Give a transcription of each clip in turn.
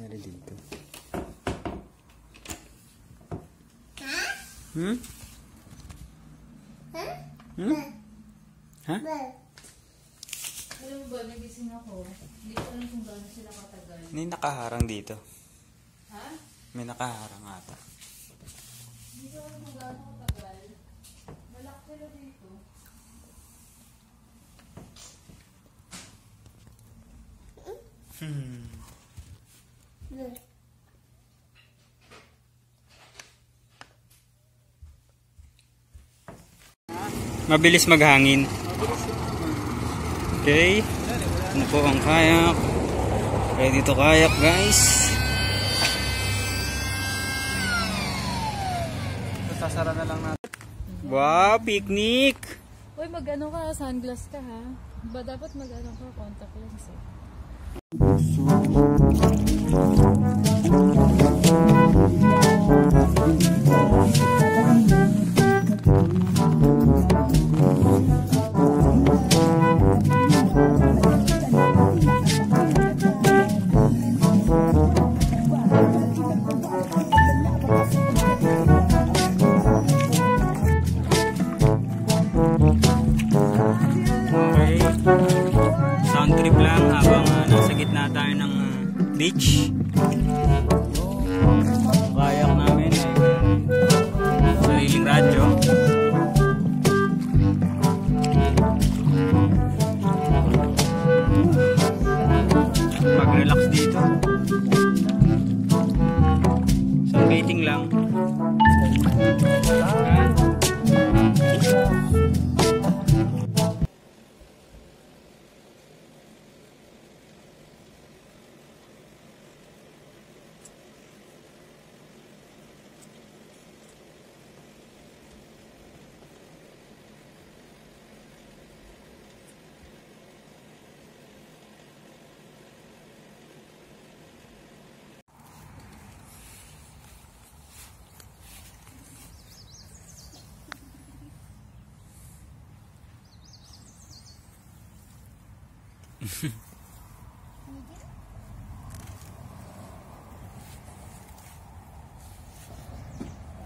nangyari dito? Ha? Alam mo ba, nagising ako. Hindi ko alam kung gaano sila katagal. May nakaharang dito. Ha? May nakaharang ata. Hindi ko alam kung gaano katagal. Malak sila dito. Mabilis maghangin. Okay. Ano po ang kayak? Ready to kayak, guys. Sasara na lang natin. Wow, picnic! Uy, mag-ano ka, sunglass ka ha? Ba dapat mag-ano ka, contact lens eh. Sound trip lang habang nasa gitna tayo ng beach. Kayak namin ay sariling radyo. Mag-relax dito. Sunbathing lang.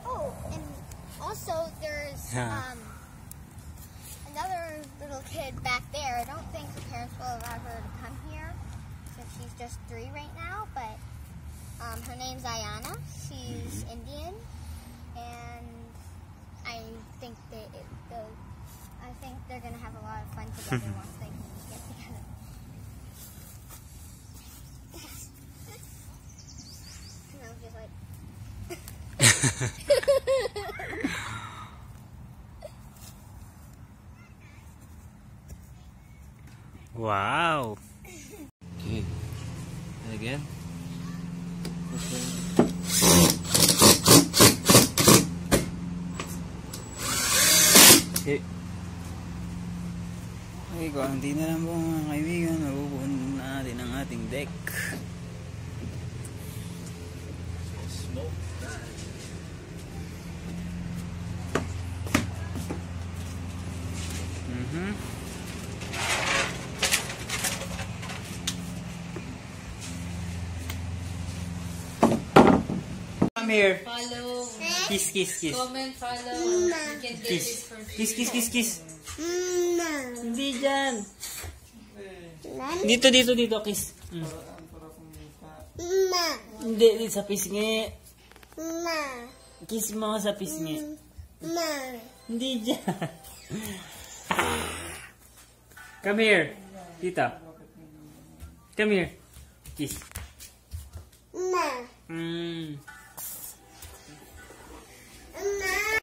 Oh, and also there's another little kid back there. I don't think the parents will allow her to come here since she's just 3 right now, but her name's Ayana. She's Indian, and I think they're gonna have a lot of fun together once they get together. And I was just like. Wow. Okay. And again. Okay. Okay, konti na lang po mga kaibigan. Mabubuhan na natin ang ating deck. Come here. Follow, Kiss, kiss, kiss. comment, follow. You can get this for free. Kiss, kiss, kiss, kiss. Hindi dyan. Dito, kiss. Hindi, dito sa pisngi. Kiss mo sa pisngi. Hindi dyan. Come here. Tita. Come here. Kiss. Mm.